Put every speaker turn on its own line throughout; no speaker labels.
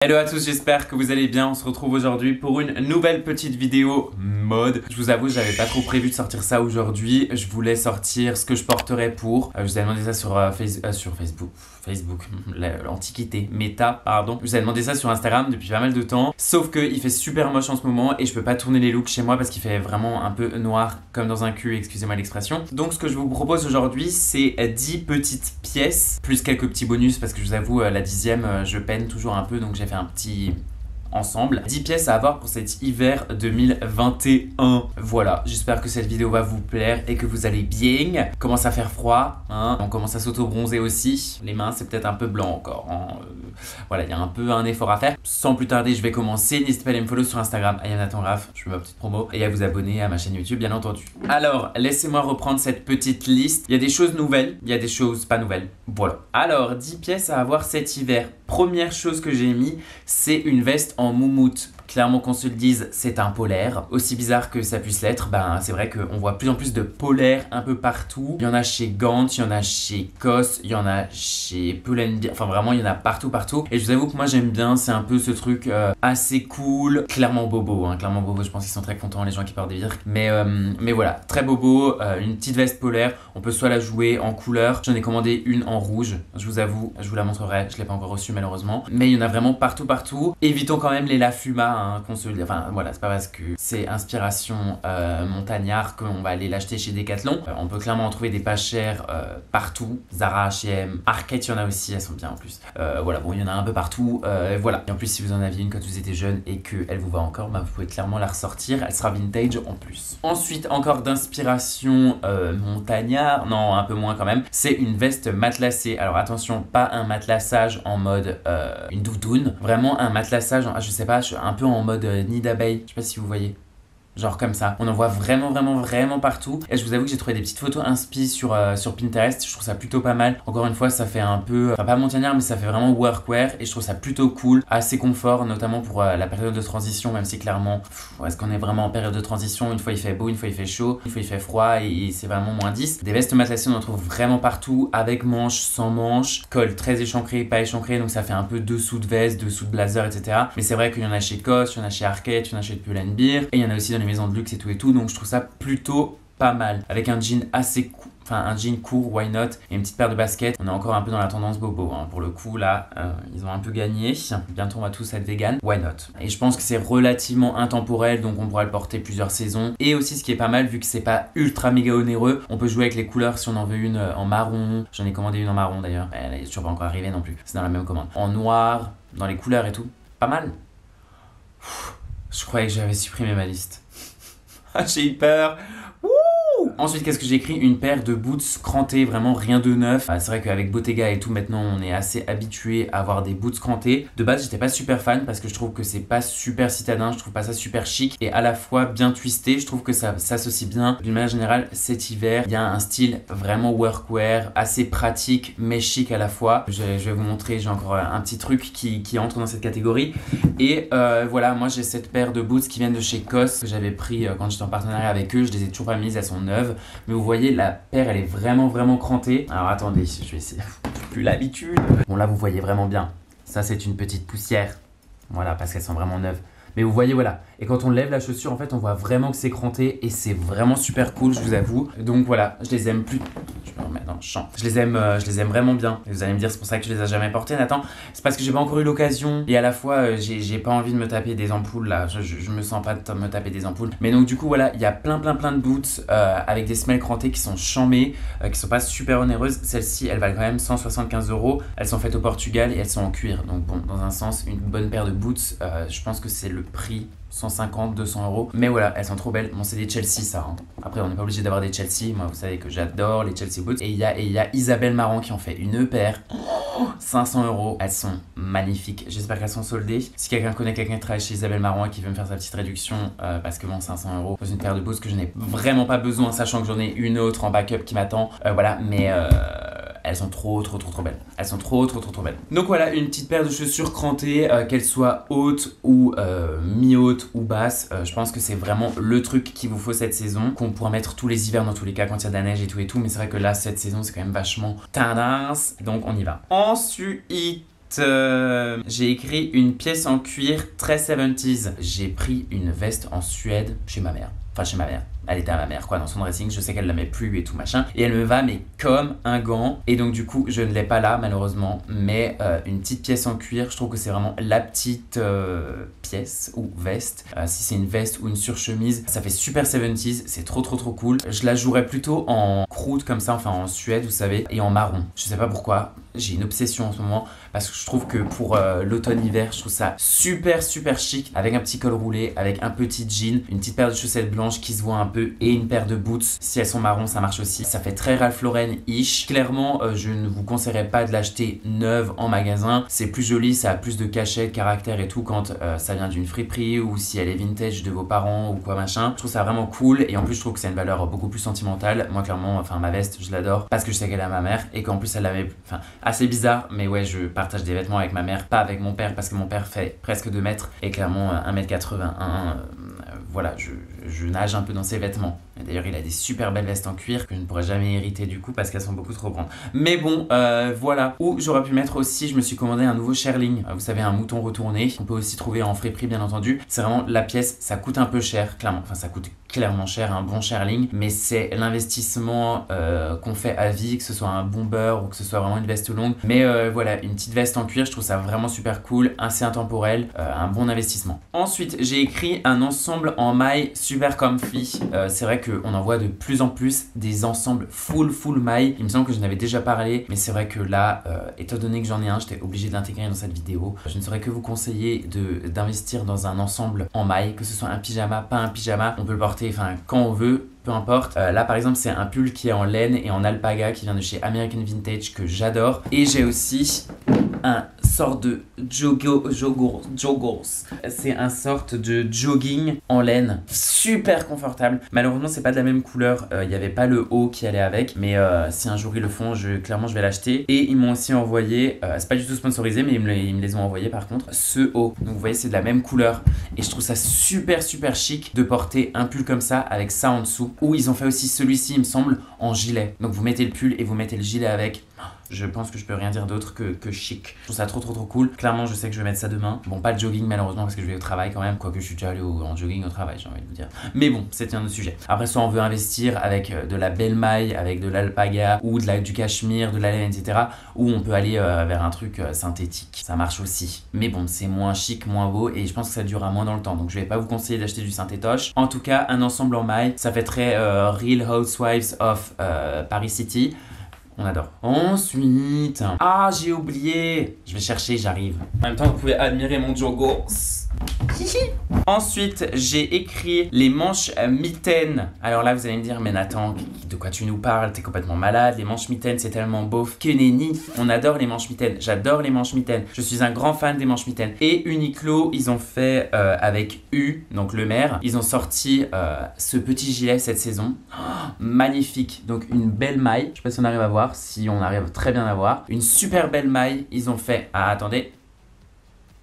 Hello à tous, j'espère que vous allez bien. On se retrouve aujourd'hui pour une nouvelle petite vidéo mode. Je vous avoue, j'avais pas trop prévu de sortir ça aujourd'hui. Je voulais sortir ce que je porterais pour. Je vous ai demandé ça sur Facebook, l'antiquité, Meta, pardon. Je vous ai demandé ça sur Instagram depuis pas mal de temps. Sauf que il fait super moche en ce moment et je peux pas tourner les looks chez moi parce qu'il fait vraiment un peu noir comme dans un cul, excusez-moi l'expression. Donc ce que je vous propose aujourd'hui, c'est 10 petites pièces plus quelques petits bonus parce que je vous avoue, la 10e, je peine toujours un peu, donc j'ai fait un petit ensemble. 10 pièces à avoir pour cet hiver 2021. Voilà, j'espère que cette vidéo va vous plaire et que vous allez bien. Commence à faire froid, hein. On commence à s'auto-bronzer aussi. Les mains, c'est peut-être un peu blanc encore, hein. Voilà, il y a un peu un effort à faire. Sans plus tarder, je vais commencer. N'hésitez pas à aller me follow sur Instagram, @nathangraph, je fais ma petite promo, et à vous abonner à ma chaîne YouTube, bien entendu. Alors, laissez-moi reprendre cette petite liste. Il y a des choses nouvelles, il y a des choses pas nouvelles. Voilà. Alors, 10 pièces à avoir cet hiver. Première chose que j'ai mis, c'est une veste en moumoute. Clairement qu'on se le dise, c'est un polaire. Aussi bizarre que ça puisse l'être, c'est vrai qu'on voit plus en plus de polaires un peu partout. Il y en a chez Gant, il y en a chez COS, il y en a chez Pull&Bear. Enfin vraiment, il y en a partout. Et je vous avoue que moi j'aime bien, c'est un peu ce truc assez cool. Clairement bobo, hein, clairement bobo. Je pense qu'ils sont très contents les gens qui portent des virques. Mais voilà, très bobo. Une petite veste polaire. On peut soit la jouer en couleur. J'en ai commandé une en rouge. Je vous avoue, je vous la montrerai. Je l'ai pas encore reçue malheureusement. Mais il y en a vraiment partout. Évitons quand même les Lafuma. Enfin voilà, c'est pas parce que c'est inspiration montagnard qu'on va aller l'acheter chez Decathlon. On peut clairement en trouver des pas chers partout. Zara, H&M, Arket, il y en a aussi, elles sont bien en plus. Voilà, bon, il y en a un peu partout. Voilà. Et en plus, si vous en aviez une quand vous étiez jeune et qu'elle vous va encore, vous pouvez clairement la ressortir. Elle sera vintage en plus. Ensuite, encore d'inspiration montagnard. Non, un peu moins quand même. C'est une veste matelassée. Alors attention, pas un matelassage en mode une doudoune. Vraiment un matelassage, je sais pas, un peu en mode nid d'abeille, je sais pas si vous voyez. Genre comme ça. On en voit vraiment partout. Et je vous avoue que j'ai trouvé des petites photos inspi sur Pinterest. Je trouve ça plutôt pas mal. Encore une fois, ça fait un peu, enfin pas montagnard, mais ça fait vraiment workwear. Et je trouve ça plutôt cool. Assez confort, notamment pour la période de transition, même si clairement, est-ce qu'on est vraiment en période de transition? Une fois il fait beau, une fois il fait chaud, une fois il fait froid et c'est vraiment -10. Des vestes matelassées, on en trouve vraiment partout. Avec manches, sans manches. Col très échancré, pas échancré. Donc ça fait un peu dessous de veste, dessous de blazer, etc. Mais c'est vrai qu'il y en a chez COS, il y en a chez Arket, il y en a chez Pull&Bear. Et il y en a aussi dans les maisons de luxe et tout, donc je trouve ça plutôt pas mal. Avec un jean assez court, enfin un jean court, why not, et une petite paire de baskets. On est encore un peu dans la tendance bobo, hein. Pour le coup là, ils ont un peu gagné. Bientôt on va tous être vegan, why not. Et je pense que c'est relativement intemporel, donc on pourra le porter plusieurs saisons. Et aussi ce qui est pas mal, vu que c'est pas ultra méga onéreux, on peut jouer avec les couleurs si on en veut une en marron. J'en ai commandé une en marron d'ailleurs, elle est toujours pas encore arrivée non plus, c'est dans la même commande. En noir, dans les couleurs et tout, pas mal. Je croyais que j'avais supprimé ma liste. J'ai eu peur. Ensuite, qu'est-ce que j'ai écrit? Une paire de boots crantés, vraiment rien de neuf. C'est vrai qu'avec Bottega et tout, maintenant, on est assez habitué à avoir des boots crantés. De base, j'étais pas super fan parce que je trouve que c'est pas super citadin, je trouve pas ça super chic et à la fois bien twisté. Je trouve que ça s'associe bien. D'une manière générale, cet hiver, il y a un style vraiment workwear, assez pratique mais chic à la fois. Je vais vous montrer, j'ai encore un petit truc qui entre dans cette catégorie. Et voilà, moi j'ai cette paire de boots qui viennent de chez COS que j'avais pris quand j'étais en partenariat avec eux. Je les ai toujours pas mises, elles sont neuves. Mais vous voyez, la paire, elle est vraiment crantée. Alors attendez, je vais essayer. Plus l'habitude. Bon, là, vous voyez vraiment bien. Ça, c'est une petite poussière. Voilà, parce qu'elles sont vraiment neuves. Mais vous voyez, voilà. Et quand on lève la chaussure, en fait, on voit vraiment que c'est cranté et c'est vraiment super cool, je vous avoue. Donc voilà, je les aime plus. Je vais me remettre dans le champ. Je les aime vraiment bien. Et vous allez me dire, c'est pour ça que je les ai jamais portés, Nathan. C'est parce que j'ai pas encore eu l'occasion. Et à la fois, j'ai pas envie de me taper des ampoules là. Je me sens pas de me taper des ampoules. Mais donc, du coup, voilà, il y a plein de boots avec des semelles crantées qui sont chamées, qui sont pas super onéreuses. Celles-ci, elles valent quand même 175 €. Elles sont faites au Portugal et elles sont en cuir. Donc, bon, dans un sens, une bonne paire de boots, je pense que c'est le prix. 150, 200 €. Mais voilà, elles sont trop belles. Bon, c'est des Chelsea, ça. Hein. Après, on n'est pas obligé d'avoir des Chelsea. Moi, vous savez que j'adore les Chelsea boots. Et il y a Isabelle Marant qui en fait une paire. 500 €. Elles sont magnifiques. J'espère qu'elles sont soldées. Si quelqu'un connaît quelqu'un qui travaille chez Isabelle Marant et qui veut me faire sa petite réduction, parce que bon, 500 € dans une paire de boots que je n'ai vraiment pas besoin, sachant que j'en ai une autre en backup qui m'attend. Voilà, mais elles sont trop belles. Elles sont trop belles. Donc voilà, une petite paire de chaussures crantées, qu'elles soient hautes ou mi-hautes ou basses. Je pense que c'est vraiment le truc qu'il vous faut cette saison, qu'on pourra mettre tous les hivers dans tous les cas quand il y a de la neige et tout. Mais c'est vrai que là, cette saison, c'est quand même vachement tendance. Donc on y va. Ensuite, j'ai écrit une pièce en cuir très 70s. J'ai pris une veste en Suède chez ma mère. Enfin, chez ma mère. Elle était à ma mère, quoi, dans son dressing. Je sais qu'elle la met plus et tout machin. Et elle me va, mais comme un gant. Et donc, du coup, je ne l'ai pas là, malheureusement. Mais une petite pièce en cuir, je trouve que c'est vraiment la petite pièce ou veste. Si c'est une veste ou une surchemise, ça fait super 70s. C'est trop, trop, trop cool. Je la jouerais plutôt en croûte comme ça, enfin en Suède, vous savez, et en marron. Je sais pas pourquoi. J'ai une obsession en ce moment parce que je trouve que pour l'automne-hiver, je trouve ça super, super chic. Avec un petit col roulé, avec un petit jean, une petite paire de chaussettes blanches qui se voit un peu et une paire de boots. Si elles sont marron, ça marche aussi. Ça fait très Ralph Lauren-ish. Clairement, je ne vous conseillerais pas de l'acheter neuve en magasin. C'est plus joli, ça a plus de cachet, de caractère et tout quand ça vient d'une friperie ou si elle est vintage de vos parents ou quoi machin. Je trouve ça vraiment cool et en plus, je trouve que c'est une valeur beaucoup plus sentimentale. Moi, clairement, enfin, ma veste, je l'adore parce que je sais qu'elle est à ma mère et qu'en plus, elle la met. Enfin, assez bizarre, mais ouais, je partage des vêtements avec ma mère, pas avec mon père parce que mon père fait presque 2 mètres et clairement 1m81. Voilà, je nage un peu dans ses vêtements. Et d'ailleurs, il a des super belles vestes en cuir que je ne pourrais jamais hériter du coup parce qu'elles sont beaucoup trop grandes. Mais bon, voilà. Ou j'aurais pu mettre aussi, je me suis commandé un nouveau Shearling. Vous savez, un mouton retourné. On peut aussi trouver en friperie, bien entendu. C'est vraiment la pièce, ça coûte un peu cher, clairement. Enfin, ça coûte clairement cher, un bon Shearling. Mais c'est l'investissement qu'on fait à vie, que ce soit un bomber ou que ce soit vraiment une veste longue. Mais voilà, une petite veste en cuir, je trouve ça vraiment super cool, assez intemporel, un bon investissement. Ensuite, j'ai écrit un ensemble en maille super comfy. C'est vrai qu'on en voit de plus en plus des ensembles full maille. Il me semble que je n'avais déjà parlé, mais c'est vrai que là, étant donné que j'en ai un, j'étais obligé de l'intégrer dans cette vidéo. Je ne saurais que vous conseiller d'investir dans un ensemble en maille, que ce soit un pyjama, pas un pyjama. On peut le porter quand on veut. Peu importe. Là par exemple c'est un pull qui est en laine et en alpaga qui vient de chez American Vintage que j'adore. Et j'ai aussi un sort de joggers. C'est un sorte de jogging en laine. Super confortable. Malheureusement c'est pas de la même couleur. Il n'y avait pas le haut qui allait avec. Mais si un jour ils le font, clairement je vais l'acheter. Et ils m'ont aussi envoyé, c'est pas du tout sponsorisé mais ils me les ont envoyé par contre, ce haut. Donc vous voyez c'est de la même couleur. Et je trouve ça super chic de porter un pull comme ça avec ça en dessous. Ou ils ont fait aussi celui-ci, il me semble, en gilet. Donc vous mettez le pull et vous mettez le gilet avec. Je pense que je peux rien dire d'autre que chic. Je trouve ça trop cool. Clairement, je sais que je vais mettre ça demain. Bon, pas de jogging malheureusement parce que je vais au travail quand même. Quoique je suis déjà allé en jogging au travail, j'ai envie de vous dire. Mais bon, c'est un autre sujet. Après, soit on veut investir avec de la belle maille, avec de l'alpaga ou du cachemire, de la laine, etc. Ou on peut aller vers un truc synthétique. Ça marche aussi. Mais bon, c'est moins chic, moins beau et je pense que ça durera moins dans le temps. Donc je vais pas vous conseiller d'acheter du syntétoche. En tout cas, un ensemble en maille, ça fait très Real Housewives of Paris City. On adore. Ensuite... Ah, j'ai oublié. Je vais chercher, j'arrive. En même temps, vous pouvez admirer mon joggers. Ensuite, j'ai écrit les manches mitaines. Alors là, vous allez me dire, mais Nathan, de quoi tu nous parles? T'es complètement malade. Les manches mitaines, c'est tellement beauf. Que nenni. On adore les manches mitaines. J'adore les manches mitaines. Je suis un grand fan des manches mitaines. Et Uniqlo, ils ont fait avec U, donc le maire, ils ont sorti ce petit gilet cette saison. Oh, magnifique. Donc une belle maille. Je sais pas si on arrive à voir. Si on arrive très bien à voir. Une super belle maille. Ils ont fait... Ah, attendez.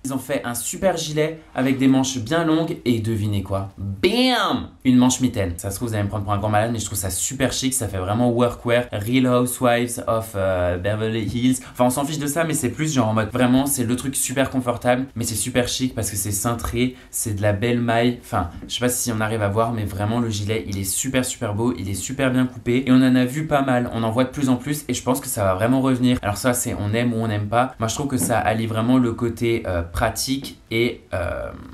Ils ont fait un super gilet avec des manches bien longues et devinez quoi? Bam! Une manche mitaine. Ça se trouve, vous allez me prendre pour un grand malade, mais je trouve ça super chic. Ça fait vraiment workwear, Real Housewives of Beverly Hills. Enfin, on s'en fiche de ça, mais c'est plus genre en mode vraiment, c'est le truc super confortable, mais c'est super chic parce que c'est cintré, c'est de la belle maille. Enfin, je sais pas si on arrive à voir, mais vraiment, le gilet, il est super beau, il est super bien coupé et on en a vu pas mal. On en voit de plus en plus et je pense que ça va vraiment revenir. Alors, ça, c'est on aime ou on n'aime pas. Moi, je trouve que ça allie vraiment le côté pratique et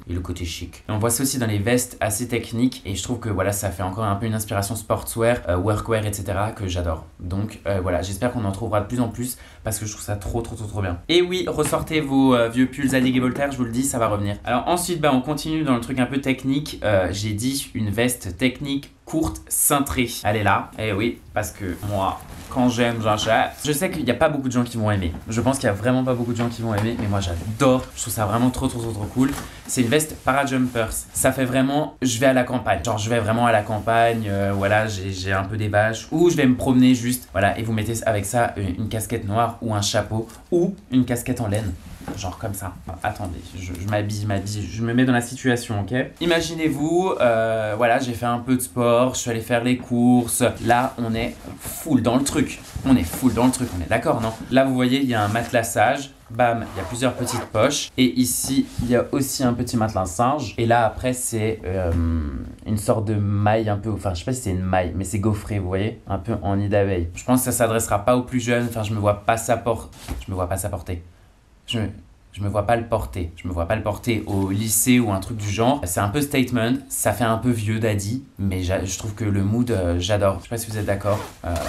le côté chic. Et on voit ça aussi dans les vestes assez techniques et je trouve que voilà, ça fait encore un peu une inspiration sportswear, workwear, etc. que j'adore. Donc voilà, j'espère qu'on en trouvera de plus en plus parce que je trouve ça trop bien. Et oui, ressortez vos vieux pulls Zadig et Voltaire, je vous le dis, ça va revenir. Alors ensuite, on continue dans le truc un peu technique. J'ai dit une veste technique courte cintrée. Elle est là. Et oui, parce que moi, quand j'aime, j'achète. Je sais qu'il n'y a pas beaucoup de gens qui vont aimer. Je pense qu'il n'y a vraiment pas beaucoup de gens qui vont aimer, mais moi j'adore. Je trouve ça vraiment trop cool. C'est une veste Parajumpers. Ça fait vraiment, je vais à la campagne. Genre, je vais vraiment à la campagne. Voilà, j'ai un peu des vaches. Ou je vais me promener juste. Voilà, et vous mettez avec ça une casquette noire ou un chapeau ou une casquette en laine. Genre comme ça. Attendez, je m'habille, je me mets dans la situation, ok? Imaginez-vous, voilà, j'ai fait un peu de sport, je suis allé faire les courses. Là, on est full dans le truc. On est d'accord, non? Là, vous voyez, il y a un matelassage. bam, il y a plusieurs petites poches. Et ici, il y a aussi un petit matelas singe. Et là, après, c'est une sorte de maille un peu, enfin, je sais pas si c'est une maille, mais c'est gaufré, vous voyez, un peu en nid d'abeille. Je pense que ça s'adressera pas aux plus jeunes. Enfin, je me vois pas ça porter. Je me vois pas le porter. Je me vois pas le porter au lycée ou un truc du genre. C'est un peu statement. Ça fait un peu vieux daddy. Mais je trouve que le mood, j'adore. Je sais pas si vous êtes d'accord.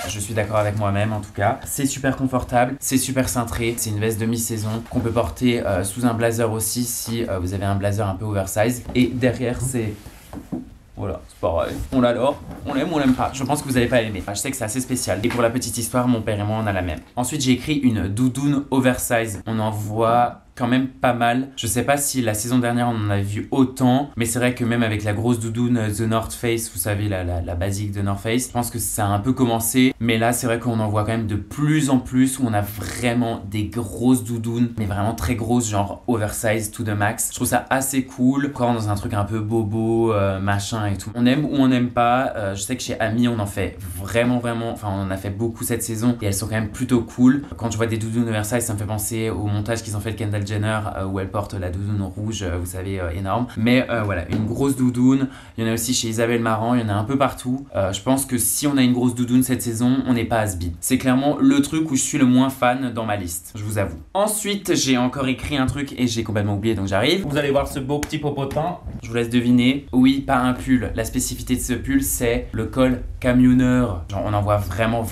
Je suis d'accord avec moi-même en tout cas. C'est super confortable. C'est super cintré. C'est une veste de mi-saison qu'on peut porter sous un blazer aussi si vous avez un blazer un peu oversize. Et derrière, c'est... Voilà, c'est pareil. On l'adore, on l'aime ou on l'aime pas. Je pense que vous n'allez pas l'aimer. Je sais que c'est assez spécial. Et pour la petite histoire, mon père et moi, on a la même. Ensuite, j'ai écrit une doudoune oversize. On en voit quand même pas mal. Je sais pas si la saison dernière on en a vu autant, mais c'est vrai que même avec la grosse doudoune The North Face, vous savez la basique de North Face, je pense que ça a un peu commencé, mais là c'est vrai qu'on en voit quand même de plus en plus où on a vraiment des grosses doudounes, mais vraiment très grosses, genre oversize to the max. Je trouve ça assez cool, encore dans un truc un peu bobo, machin et tout. On aime ou on n'aime pas. Je sais que chez Ami on en fait vraiment, enfin on en a fait beaucoup cette saison et elles sont quand même plutôt cool. Quand je vois des doudounes oversize, ça me fait penser au montage qu'ils ont fait de Kendall Jenner où elle porte la doudoune rouge, vous savez, énorme. Mais voilà, une grosse doudoune. Il y en a aussi chez Isabelle Marant, il y en a un peu partout. Je pense que si on a une grosse doudoune cette saison, on n'est pas has-been. C'est clairement le truc où je suis le moins fan dans ma liste, je vous avoue. Ensuite, j'ai encore écrit un truc et j'ai complètement oublié, donc j'arrive. Vous allez voir ce beau petit popotin. Je vous laisse deviner. Oui, pas un pull. La spécificité de ce pull, c'est le col camionneur. Genre, on en voit vraiment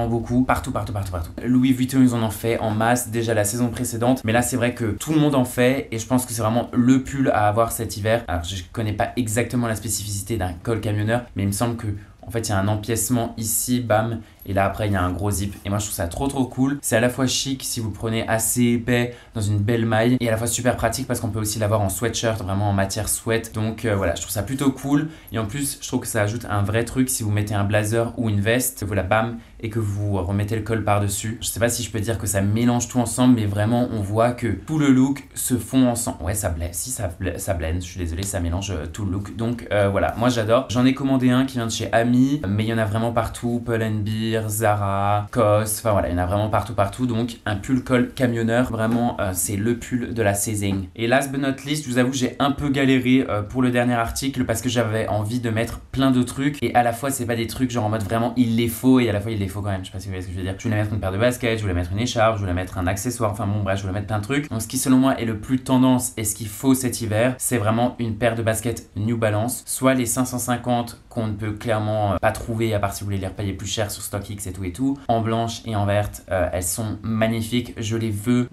beaucoup. Partout. Louis Vuitton, ils en ont fait en masse déjà la saison précédente. Mais là, c'est vrai que tout le monde en fait et je pense que c'est vraiment le pull à avoir cet hiver. Alors je connais pas exactement la spécificité d'un col camionneur, mais il me semble que en fait il y a un empiècement ici, bam, et là après il y a un gros zip et moi je trouve ça trop cool. C'est à la fois chic si vous prenez assez épais dans une belle maille et à la fois super pratique parce qu'on peut aussi l'avoir en sweatshirt, vraiment en matière sweat. Donc voilà, je trouve ça plutôt cool et en plus je trouve que ça ajoute un vrai truc si vous mettez un blazer ou une veste, vous la bam et que vous remettez le col par dessus. Je sais pas si je peux dire que ça mélange tout ensemble, mais vraiment on voit que tout le look se fond ensemble. Ouais, ça blend, si ça blend, je suis désolé, ça mélange tout le look. Donc voilà, moi j'adore. J'en ai commandé un qui vient de chez Ami, mais il y en a vraiment partout, Pull & Bear, Zara, COS, enfin voilà, il y en a vraiment partout. Donc un pull col camionneur, vraiment c'est le pull de la saison. Et last but not least, je vous avoue, j'ai un peu galéré pour le dernier article parce que j'avais envie de mettre plein de trucs et à la fois c'est pas des trucs genre en mode vraiment il les faut et à la fois il les faut quand même. Je sais pas si vous voyez ce que je veux dire. Je voulais mettre une paire de baskets, je voulais mettre une écharpe, je voulais mettre un accessoire, enfin bon bref, je voulais mettre plein de trucs. Donc ce qui selon moi est le plus tendance et ce qu'il faut cet hiver, c'est vraiment une paire de baskets New Balance, soit les 550 qu'on ne peut clairement pas trouver à part si vous voulez les repayer plus cher sur StockX et tout, en blanche et en verte. Elles sont magnifiques, je les veux,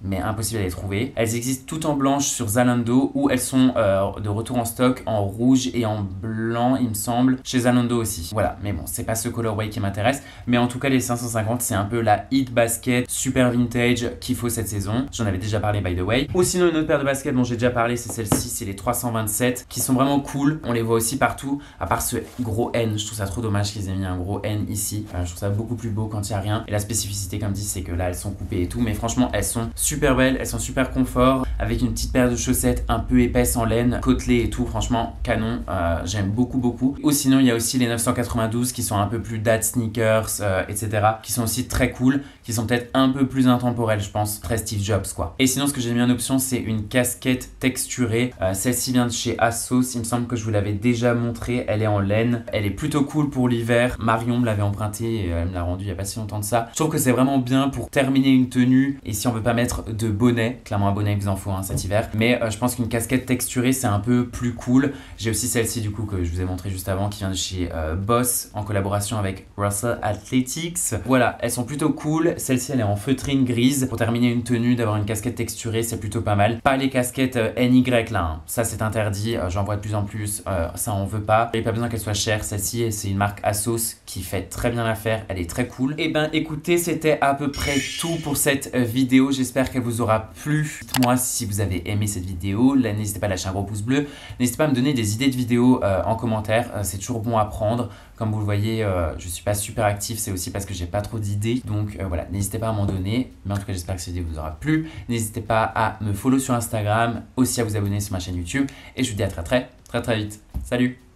mais impossible à les trouver. Elles existent toutes en blanche sur Zalando ou elles sont de retour en stock en rouge et en blanc, il me semble, chez Zalando aussi. Voilà, mais bon, c'est pas ce colorway qui m'intéresse, mais en tout cas les 550 c'est un peu la hit basket super vintage qu'il faut cette saison. J'en avais déjà parlé by the way. Ou sinon une autre paire de baskets dont j'ai déjà parlé, c'est celle-ci, c'est les 327 qui sont vraiment cool. On les voit aussi partout, à part ce gros N. Je trouve ça trop dommage qu'ils aient mis un gros N ici. Je trouve ça beaucoup plus beau quand il n'y a rien. Et la spécificité, comme dit, c'est que là elles sont coupées et tout, mais franchement elles sont super belles, elles sont super confort, avec une petite paire de chaussettes un peu épaisse en laine, côtelées et tout, franchement canon. J'aime beaucoup. Ou sinon il y a aussi les 992 qui sont un peu plus dad sneakers, etc., qui sont aussi très cool, qui sont peut-être un peu plus intemporels, je pense, très Steve Jobs quoi. Et sinon ce que j'ai mis en option, c'est une casquette texturée. Celle-ci vient de chez Asos, il me semble que je vous l'avais déjà montré. Elle est en laine, elle est plutôt cool pour l'hiver. Marion me l'avait empruntée et elle me l'a rendue il y a pas si longtemps de ça. Je trouve que c'est vraiment bien pour terminer une tenue et si on veut pas mettre de bonnet, clairement un bonnet il vous en faut cet hiver, mais je pense qu'une casquette texturée c'est un peu plus cool. J'ai aussi celle-ci du coup que je vous ai montré juste avant qui vient de chez Boss en collaboration avec Russell Athletics. Voilà, elles sont plutôt cool. Celle-ci elle est en feutrine grise. Pour terminer une tenue, d'avoir une casquette texturée c'est plutôt pas mal. Pas les casquettes NY là, hein. Ça c'est interdit, j'en vois de plus en plus, ça on veut pas. Et pas besoin qu'elle soit chère, celle-ci c'est une marque Asos qui fait très bien l'affaire, elle est très cool. Et ben écoutez, c'était à peu près tout pour cette vidéo, j'espère qu'elle vous aura plu. Dites-moi si vous avez aimé cette vidéo, là n'hésitez pas à lâcher un gros pouce bleu, n'hésitez pas à me donner des idées de vidéos en commentaire, c'est toujours bon à prendre. Comme vous le voyez, je suis pas super actif, c'est aussi parce que j'ai pas trop d'idées, donc voilà, n'hésitez pas à m'en donner. Mais en tout cas j'espère que cette vidéo vous aura plu, n'hésitez pas à me follow sur Instagram, aussi à vous abonner sur ma chaîne YouTube, et je vous dis à très vite. Salut!